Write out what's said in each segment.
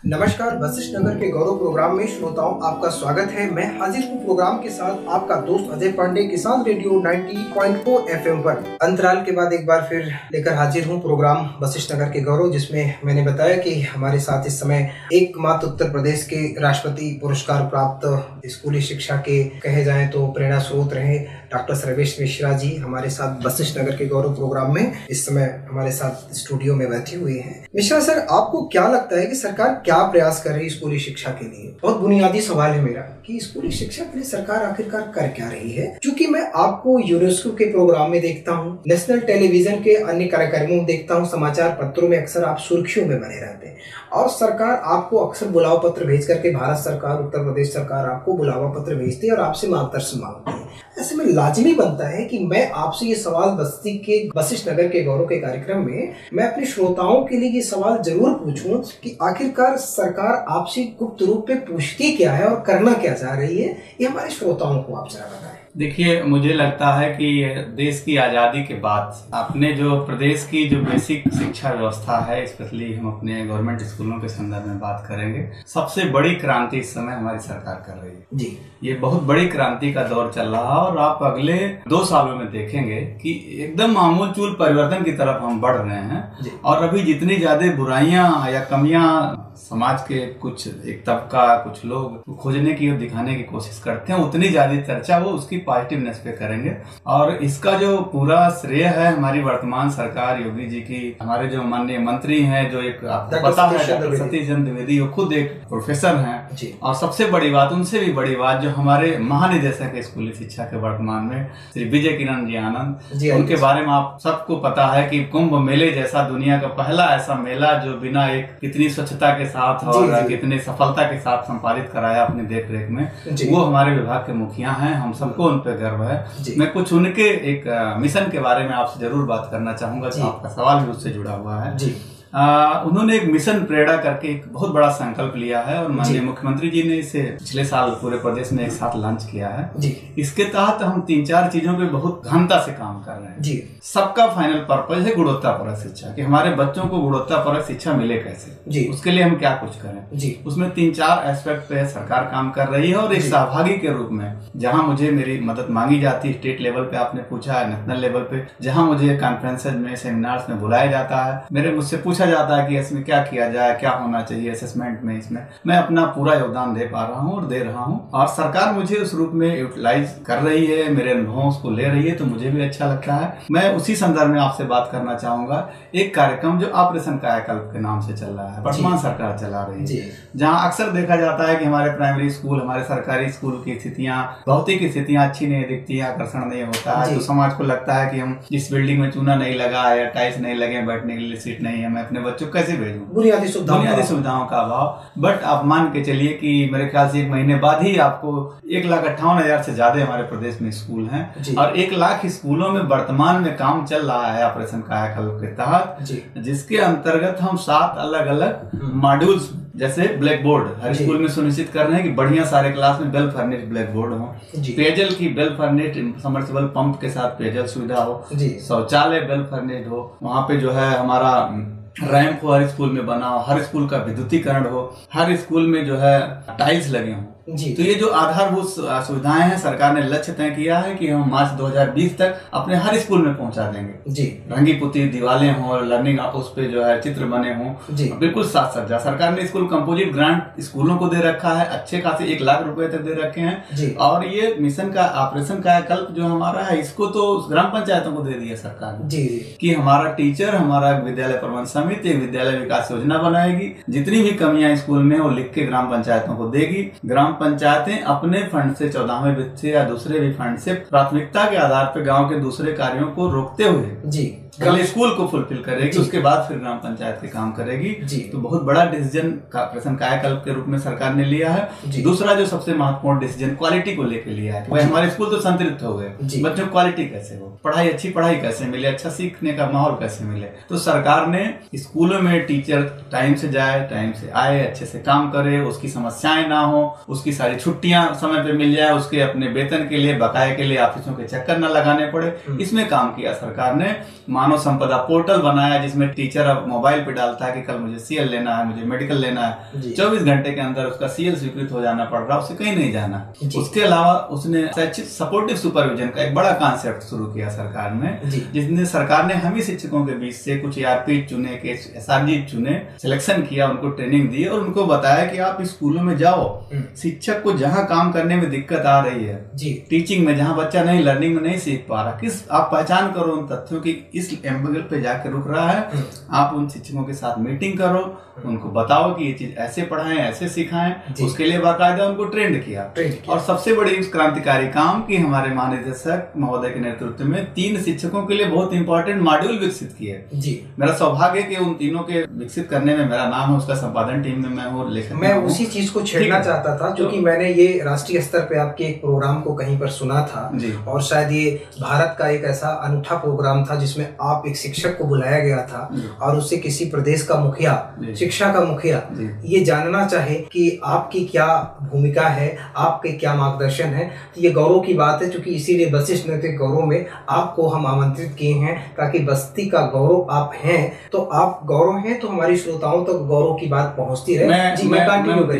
नमस्कार, वशिष्ठ नगर के गौरव प्रोग्राम में श्रोताओं आपका स्वागत है। मैं हाजिर हूँ प्रोग्राम के साथ आपका दोस्त अजय पांडे, किसान रेडियो 90.4 FM पर। अंतराल के बाद एक बार फिर लेकर हाजिर हूँ प्रोग्राम वशिष्ठ नगर के गौरव, जिसमें मैंने बताया कि हमारे साथ इस समय एकमात्र उत्तर प्रदेश के राष्ट्रपति पुरस्कार प्राप्त स्कूली शिक्षा के कहे जाए तो प्रेरणा स्रोत रहे डॉक्टर सर्वेश मिश्रा जी हमारे साथ वशिष्ठ नगर के गौरव प्रोग्राम में इस समय हमारे साथ स्टूडियो में बैठे हुए हैं। मिश्रा सर, आपको क्या लगता है कि सरकार क्या प्रयास कर रही है स्कूली शिक्षा के लिए? बहुत बुनियादी सवाल है मेरा कि स्कूली शिक्षा के लिए सरकार आखिरकार कर क्या रही है, क्योंकि मैं आपको यूनेस्को के प्रोग्राम में देखता हूँ, नेशनल टेलीविजन के अन्य कार्यक्रमों में देखता हूँ, समाचार पत्रों में अक्सर आप सुर्खियों में बने रहते हैं और सरकार आपको अक्सर बुलावा पत्र भेज करके, भारत सरकार, उत्तर प्रदेश सरकार आपको बुलावा पत्र भेजती है और आपसे मार्गदर्शन मांगती है। ऐसे में लाजमी बनता है कि मैं आपसे ये सवाल बस्ती के वशिष्ठ नगर के गौरव के कार्यक्रम में मैं अपने श्रोताओं के लिए ये सवाल जरूर पूछूं कि आखिरकार सरकार आपसे गुप्त रूप में पूछती क्या है और करना क्या चाह रही है, ये हमारे श्रोताओं को आप जरा बताएं। देखिए, मुझे लगता है कि देश की आज़ादी के बाद अपने जो प्रदेश की जो बेसिक शिक्षा व्यवस्था है, स्पेशली हम अपने गवर्नमेंट स्कूलों के संदर्भ में बात करेंगे, सबसे बड़ी क्रांति इस समय हमारी सरकार कर रही है जी। ये बहुत बड़ी क्रांति का दौर चल रहा है और आप अगले 2 सालों में देखेंगे कि एकदम आमूलचूल परिवर्तन की तरफ हम बढ़ रहे हैं। और अभी जितनी ज्यादा बुराइयां या कमियां समाज के कुछ एक तबका, कुछ लोग खोजने की और दिखाने की कोशिश करते हैं, उतनी ज्यादा चर्चा वो उसकी पॉजिटिवनेस पे करेंगे। और इसका जो पूरा श्रेय है हमारी वर्तमान सरकार योगी जी की, हमारे जो माननीय मंत्री हैं, जो एक आपको पता है डॉक्टर सतीश चंद्र द्विवेदी, वो खुद एक प्रोफेसर हैं। और सबसे बड़ी बात, उनसे भी बड़ी बात, जो हमारे महानिदेशक है स्कूली शिक्षा के वर्तमान में श्री विजय किरण जी आनंद, उनके बारे में आप सबको पता है कि कुंभ मेले जैसा दुनिया का पहला ऐसा मेला जो बिना एक कितनी स्वच्छता के साथ और कितनी सफलता के साथ संपादित कराया अपनी देख रेख में, वो हमारे विभाग के मुखिया हैं। हम सबको उन पे गर्व है। मैं कुछ उनके एक मिशन के बारे में आपसे जरूर बात करना चाहूंगा, तो आपका सवाल भी उससे जुड़ा हुआ है। उन्होंने एक मिशन प्रेरणा करके एक बहुत बड़ा संकल्प लिया है और माननीय मुख्यमंत्री जी ने इसे पिछले साल पूरे प्रदेश में एक साथ लॉन्च किया है। इसके तहत हम 3-4 चीजों पे बहुत गहनता से काम कर रहे हैं। सबका फाइनल पर्पज है गुणवत्तापरक शिक्षा, कि हमारे बच्चों को गुणवत्तापरक शिक्षा मिले कैसे, उसके लिए हम क्या कुछ करें। उसमें 3-4 एस्पेक्ट पे सरकार काम कर रही है। और एक सहभागी के रूप में जहाँ मुझे मेरी मदद मांगी जाती है, स्टेट लेवल पे आपने पूछा है, नेशनल लेवल पे जहाँ मुझे कॉन्फ्रेंसेज में, सेमिनार्स में बुलाया जाता है, मुझसे पूछा जाता है कि इसमें क्या किया जाए, क्या होना चाहिए असेसमेंट में, इसमें मैं अपना पूरा योगदान दे पा रहा हूँ और दे रहा हूँ। और सरकार मुझे उस रूप में यूटिलाइज कर रही है, मेरे अनुभवों उसको ले रही है, तो मुझे भी अच्छा लगता है। मैं उसी संदर्भ में आपसे बात करना चाहूंगा। एक कार्यक्रम जो ऑपरेशन कायाकल्प के नाम से चल रहा है, वर्तमान सरकार चला रही है, जहाँ अक्सर देखा जाता है कि हमारे प्राइमरी स्कूल, हमारे सरकारी स्कूल की स्थितियाँ, भौतिक स्थितियाँ अच्छी नहीं दिखती है, आकर्षण नहीं होता है, तो समाज को लगता है कि हम जिस बिल्डिंग में चूना नहीं लगा है या टाइल्स नहीं लगे, बैठने के लिए सीट नहीं है, मैं अपने बच्चों कैसे भेजूं, बुनियादी सुविधाओं का अभाव। बट आप मान के चलिए कि मेरे ख्याल से 1 महीने बाद ही आपको 1,58,000 से ज्यादा हमारे प्रदेश में स्कूल हैं और 1 लाख स्कूलों में वर्तमान में काम चल रहा है ऑपरेशन कायाकल्प के तहत, जिसके अंतर्गत हम 7 अलग अलग मॉड्यूल्स, जैसे ब्लैक बोर्ड हर स्कूल में सुनिश्चित कर रहे हैं कि बढ़िया सारे क्लास में वेल फर्निश्ड ब्लैक बोर्ड हो, पेयजल की वेल फर्निश्ड समर्सिबल पंप के साथ पेयजल सुविधा हो, शौचालय वेल फर्निश्ड हो, वहाँ पे जो है हमारा रैंप हो, हर स्कूल में बना हो, हर स्कूल का विद्युतीकरण हो, हर स्कूल में जो है टाइल्स लगे हों। तो ये जो आधारभूत सुविधाएं हैं, सरकार ने लक्ष्य तय किया है कि हम मार्च 2020 तक अपने हर स्कूल में पहुंचा देंगे। रंगी पुती दीवारें हों, लर्निंग उस पे जो है चित्र बने हों, बिल्कुल साथ सज्जा। सरकार ने स्कूल कंपोजिट ग्रांट स्कूलों को दे रखा है, अच्छे खासे 1 लाख रुपए तक दे रखे हैं। और ये मिशन का ऑपरेशन कायाकल्प जो हमारा है, इसको तो ग्राम पंचायतों को दे दिया सरकार ने कि हमारा टीचर, हमारा विद्यालय प्रबंध समिति विद्यालय विकास योजना बनाएगी, जितनी भी कमियां स्कूल में वो लिख के ग्राम पंचायतों को देगी। ग्राम पंचायतें अपने फंड से 14वें वित्त से या दूसरे भी फंड से प्राथमिकता के आधार पर गांव के दूसरे कार्यों को रोकते हुए पहले स्कूल को फुलफिल करेगी, उसके बाद फिर ग्राम पंचायत के काम करेगी। तो बहुत बड़ा डिसीजन का प्रश्न कायाकल्प के रूप में सरकार ने लिया है। दूसरा जो सबसे महत्वपूर्ण डिसीजन क्वालिटी को लेकर लिया है। भाई हमारे स्कूल तो संतृप्त हो गए, बच्चों को क्वालिटी कैसे हो, पढ़ाई अच्छी पढ़ाई कैसे मिले, अच्छा सीखने का माहौल कैसे मिले। तो सरकार ने स्कूलों में टीचर टाइम से जाए, टाइम से आए, अच्छे से काम करे, उसकी समस्याएं ना हो, उसकी सारी छुट्टियां समय पे मिल जाए, उसके अपने वेतन के लिए बकाये के लिए ऑफिसों के चक्कर न लगाने पड़े, इसमें काम किया सरकार ने। मानव संपदा पोर्टल बनाया जिसमें टीचर अब मोबाइल पे डालता है कि कल मुझे सीएल लेना है, मुझे मेडिकल लेना है, 24 घंटे के अंदर उसका सीएल स्वीकृत हो जाना पड़ रहा, उसे कहीं नहीं जाना। उसके अलावा उसने सपोर्टिव सुपरविजन का एक बड़ा कॉन्सेप्ट शुरू किया सरकार ने, जिसने सरकार ने हम ही शिक्षकों के बीच से कुछ आरपी चुने, एसआरजी चुने, सिलेक्शन किया, उनको ट्रेनिंग दी और उनको बताया कि आप स्कूलों में जाओ, शिक्षक को जहाँ काम करने में दिक्कत आ रही है, टीचिंग में जहाँ बच्चा नहीं, लर्निंग में नहीं सीख पा रहा, किस आप पहचान करो उन तथ्यों की इस एंगल पे जाके रुक रहा है, आप उन शिक्षकों के साथ मीटिंग करो, उनको बताओ कि ये चीज ऐसे पढ़ाएं, ऐसे सिखाएं, उसके लिए बाकायदा उनको ट्रेंड किया। और सबसे बड़ी क्रांतिकारी काम कि हमारे महानिदेशक महोदय के नेतृत्व में 3 शिक्षकों के लिए बहुत इंपॉर्टेंट मॉड्यूल विकसित किए। मेरा सौभाग्य कि उन तीनों के विकसित करने में मेरा नाम है, उसका संपादन टीम में मैं हूँ, लेखन मैं उसी चीज को छेड़ना चाहता था क्योंकि मैंने ये राष्ट्रीय स्तर पे आपके एक प्रोग्राम को कहीं पर सुना था और शायद ये भारत का एक ऐसा अनूठा प्रोग्राम था जिसमें आप एक शिक्षक को बुलाया गया था और उससे किसी प्रदेश का मुखिया, शिक्षा का मुखिया ये जानना चाहे कि आपकी क्या भूमिका है, आपके क्या मार्गदर्शन है। तो ये गौरव की बात है क्योंकि इसीलिए वशिष्ठ नैतिक गौरव में आपको हम आमंत्रित किए हैं ताकि बस्ती का गौरव आप हैं, तो आप गौरव हैं तो हमारी श्रोताओं तक गौरव की बात पहुंचती रहे।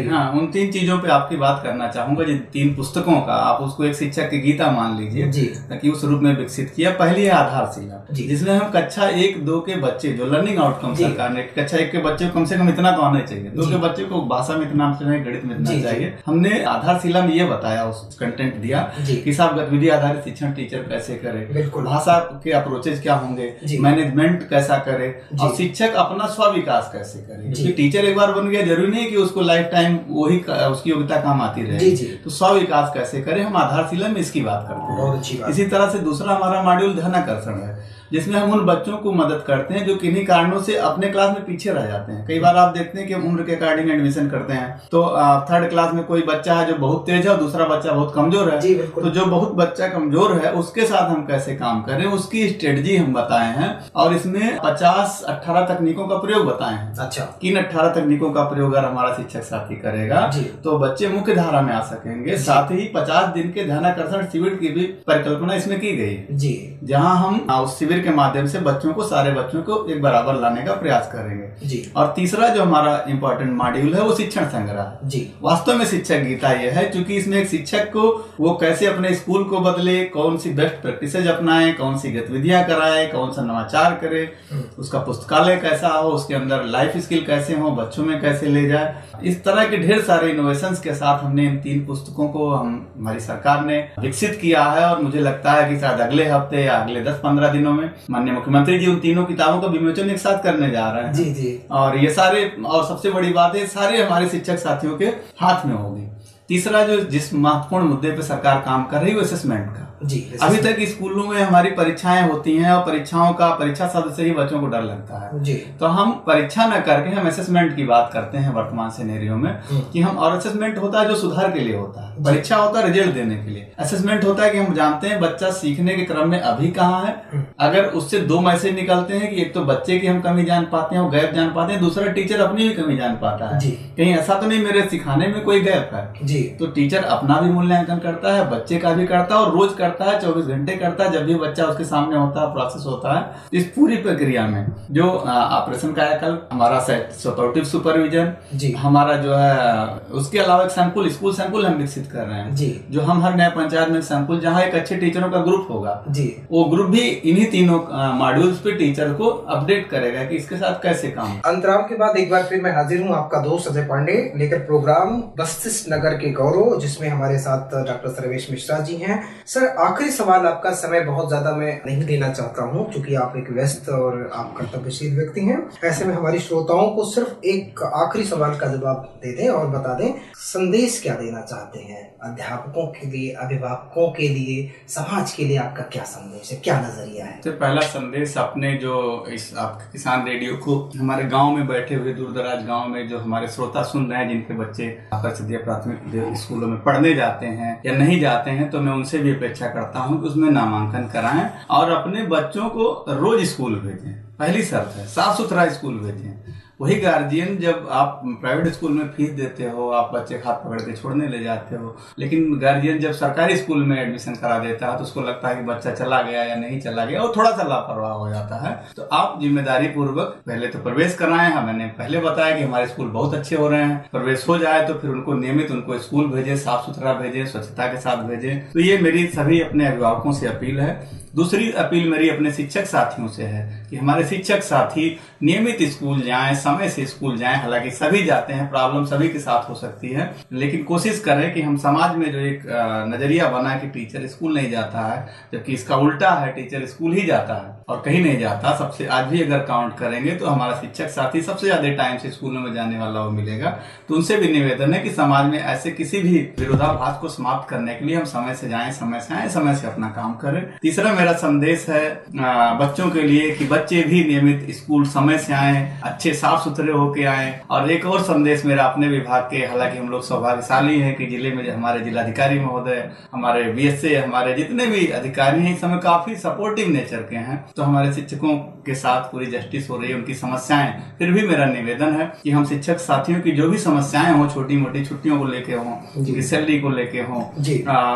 हाँ, उन 3 चीजों पे आपकी बात करना चाहूंगा, जिन 3 पुस्तकों का आप उसको एक शिक्षक की गीता मान लीजिए ताकि उस रूप में विकसित किया। पहली है आधारशिला, जिसमें हम कक्षा 1-2 के बच्चे जो लर्निंग आउटकम सरकार ने, कक्षा 1 के बच्चे को कम से कम इतना तो आना चाहिए, 2 के बच्चे को भाषा में इतना चाहिए, गणित में इतना चाहिए। हमने आधारशिला में ये बताया, उस कंटेंट दिया कि साहब गतिविधि आधारित शिक्षण टीचर कैसे करे, भाषा के अप्रोचेज क्या होंगे, मैनेजमेंट कैसा करे और शिक्षक अपना स्व विकास कैसे करे। क्योंकि टीचर एक बार बन गया जरूरी नहीं कि उसको लाइफ टाइम वही उसकी योग्यता काम आती रहे, तो स्व विकास कैसे करे, हम आधारशिला में इसकी बात करते हैं। इसी तरह से दूसरा हमारा मॉड्यूल ध्यानाकर्षण है, जिसमें हम उन बच्चों को मदद करते हैं जो किन्हीं कारणों से अपने क्लास में पीछे रह जाते हैं। कई बार आप देखते हैं कि उम्र के अकॉर्डिंग एडमिशन करते हैं, तो 3rd क्लास में कोई बच्चा है जो बहुत तेज है और दूसरा बच्चा बहुत कमजोर है, तो जो बहुत बच्चा कमजोर है उसके साथ हम कैसे काम करें, उसकी स्ट्रेटजी हम बताए हैं और इसमें 50-18 तकनीकों का प्रयोग बताए हैं। अच्छा, किन 18 तकनीकों का प्रयोग अगर हमारा शिक्षक साथी करेगा तो बच्चे मुख्य धारा में आ सकेंगे। साथ ही 50 दिन के ध्यानाकर्षण शिविर की भी परिकल्पना इसमें की गई है, जहाँ हम उस शिविर के माध्यम से बच्चों को, सारे बच्चों को एक बराबर लाने का प्रयास करेंगे। और तीसरा जो हमारा इंपॉर्टेंट मॉड्यूल है वो शिक्षण संग्रह। वास्तव में शिक्षक गीता ये है, क्योंकि इसमें एक शिक्षक को वो कैसे अपने स्कूल को बदले, कौन सी बेस्ट प्रैक्टिसेज अपनाए, कौन सी गतिविधियां कराए, कौन सा नवाचार करे, उसका पुस्तकालय कैसा हो, उसके अंदर लाइफ स्किल कैसे हो, बच्चों में कैसे ले जाए, इस तरह के ढेर सारे इनोवेशंस के साथ हमने इन 3 पुस्तकों को हमारी सरकार ने विकसित किया है। और मुझे लगता है कि शायद अगले हफ्ते या अगले 10-15 दिनों में माननीय मुख्यमंत्री जी उन 3 किताबों का विमोचन एक साथ करने जा रहे हैं। और ये सारे, और सबसे बड़ी बात है, सारे हमारे शिक्षक साथियों के हाथ में होगी। तीसरा जो जिस महत्वपूर्ण मुद्दे पे सरकार काम कर रही है वो असेसमेंट का। अभी तक स्कूलों में हमारी परीक्षाएं होती हैं और परीक्षा शब्द से ही बच्चों को डर लगता है, तो हम परीक्षा न करके हम असेसमेंट की बात करते हैं वर्तमान सिनेरियो में कि हम, और असेसमेंट होता है जो सुधार के लिए होता है, परीक्षा होता है रिजल्ट देने के लिए, असेसमेंट होता है कि हम जानते हैं बच्चा सीखने के क्रम में अभी कहाँ है। अगर उससे 2 मैसेज निकलते हैं कि एक तो बच्चे की हम कमी जान पाते हैं, वो गैप जान पाते हैं, दूसरा टीचर अपनी भी कमी जान पाता है, कहीं ऐसा तो नहीं मेरे सिखाने में कोई गैप है, तो टीचर अपना भी मूल्यांकन करता है, बच्चे का भी करता है और रोज करता है, 24 घंटे करता है, जब भी बच्चा उसके सामने होता है, प्रोसेस होता है। इस पूरी प्रक्रिया में जो ऑपरेशन कायाकल्प, हमारा सपोर्टिव सुपरविजन, हमारा जो है, उसके अलावा एक सैंपल, स्कूल सैंपल हम विकसित कर रहे हैं, जो हम हर नया पंचायत में सैंपल, जहाँ एक अच्छे टीचरों का ग्रुप होगा, वो ग्रुप भी इन्हीं 3 मॉड्यूल्स पे टीचर को अपडेट करेगा कि इसके साथ कैसे काम। अंतराल के बाद एक बार फिर मैं हाजिर हूँ, आपका दोस्त अजय पांडे, लेकर प्रोग्राम वशिष्ठ नगर के गौरव, जिसमें हमारे साथ डॉक्टर सर्वेश मिश्रा जी हैं। सर, आखिरी सवाल, आपका समय बहुत ज्यादा मैं नहीं लेना चाहता हूं, क्योंकि आप एक व्यस्त और आप कर्तव्यशील व्यक्ति हैं। ऐसे में हमारे श्रोताओं को सिर्फ एक आखिरी सवाल का जवाब दे दें और बता दें, संदेश क्या देना चाहते हैं अध्यापकों के लिए, अभिभावकों के लिए, समाज के लिए? आपका क्या संदेश है, क्या नजरिया है? तो पहला संदेश, अपने जो इस आपके किसान रेडियो को हमारे गांव में बैठे हुए, दूर दराज गांव में जो हमारे श्रोता सुन रहे हैं, जिनके बच्चे आकर्षित प्राथमिक स्कूलों में पढ़ने जाते हैं या नहीं जाते हैं, तो मैं उनसे भी अपेक्षा करता हूं कि उसमें नामांकन कराएं और अपने बच्चों को रोज स्कूल भेजें। पहली शर्त है, साफ सुथरा स्कूल भेजें। वही गार्जियन, जब आप प्राइवेट स्कूल में फीस देते हो, आप बच्चे हाथ पकड़ के छोड़ने ले जाते हो, लेकिन गार्जियन जब सरकारी स्कूल में एडमिशन करा देता है तो उसको लगता है कि बच्चा चला गया या नहीं चला गया, और थोड़ा सा लापरवाह हो जाता है। तो आप जिम्मेदारी पूर्वक पहले तो प्रवेश कराएं। मैंने पहले बताया कि हमारे स्कूल बहुत अच्छे हो रहे हैं। प्रवेश हो जाए तो फिर उनको नियमित उनको स्कूल भेजें, साफ सुथरा भेजें, स्वच्छता के साथ भेजें। तो ये मेरी सभी अपने अभिभावकों से अपील है। दूसरी अपील मेरी अपने शिक्षक साथियों से है कि हमारे शिक्षक साथी नियमित स्कूल जाएं, समय से स्कूल जाएं। हालांकि सभी जाते हैं, प्रॉब्लम सभी के साथ हो सकती है, लेकिन कोशिश करें कि हम समाज में जो एक नजरिया बना कि टीचर स्कूल नहीं जाता है, जबकि इसका उल्टा है, टीचर स्कूल ही जाता है और कहीं नहीं जाता। सबसे आज भी अगर काउंट करेंगे तो हमारा शिक्षक साथी सबसे ज्यादा टाइम से स्कूलों में जाने वाला वो मिलेगा। तो उनसे भी निवेदन है कि समाज में ऐसे किसी भी विरोधाभास को समाप्त करने के लिए हम समय से जाएं, समय से आए, समय से अपना काम करें। तीसरा मेरा संदेश है बच्चों के लिए कि बच्चे भी नियमित स्कूल समय से आए, अच्छे साफ सुथरे होके आए। और एक और संदेश मेरा अपने विभाग के, हालांकि हम लोग सौभाग्यशाली हैं कि जिले में हमारे जिलाधिकारी महोदय, हमारे बीएसए, हमारे जितने भी अधिकारी हैं, इस समय काफी सपोर्टिव नेचर के हैं। तो हमारे शिक्षकों के साथ पूरी जस्टिस हो रही है, उनकी समस्याएं। फिर भी मेरा निवेदन है कि हम शिक्षक साथियों की जो भी समस्याएं हो, छोटी मोटी छुट्टियों को लेके हों, उनकी सैलरी को लेके हों,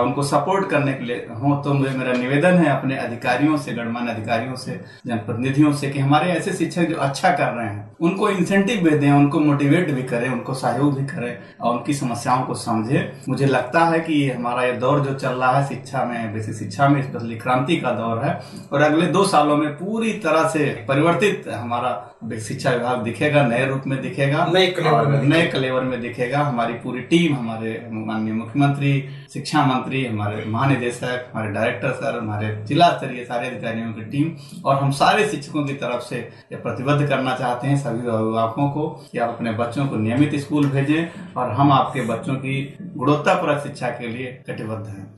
उनको सपोर्ट करने के लिए हो, तो मेरा निवेदन है अपने अधिकारियों से, गणमान्य अधिकारियों से, जनप्रतिनिधियों से कि हमारे ऐसे शिक्षक जो अच्छा कर रहे हैं उनको इंसेंटिव भी दें, उनको मोटिवेट भी करें, उनको सहयोग भी करें और उनकी समस्याओं को समझे। मुझे लगता है कि हमारा ये दौर जो चल रहा है शिक्षा में, बेसिक शिक्षा में स्पेशली, क्रांति का दौर है और अगले 2 सालों में पूरी तरह से परिवर्तित हमारा शिक्षा विभाग दिखेगा, नए रूप में दिखेगा, नए कलेवर में दिखेगा। हमारी पूरी टीम, हमारे माननीय मुख्यमंत्री, शिक्षा मंत्री, हमारे महानिदेशक, हमारे डायरेक्टर सर, हमारे जिला स्तरीय सारे अधिकारियों की टीम और हम सारे शिक्षकों की तरफ से ये प्रतिबद्ध करना चाहते हैं सभी अभिभावकों को कि आप अपने बच्चों को नियमित स्कूल भेजें और हम आपके बच्चों की गुणवत्तापूर्ण शिक्षा के लिए कटिबद्ध हैं।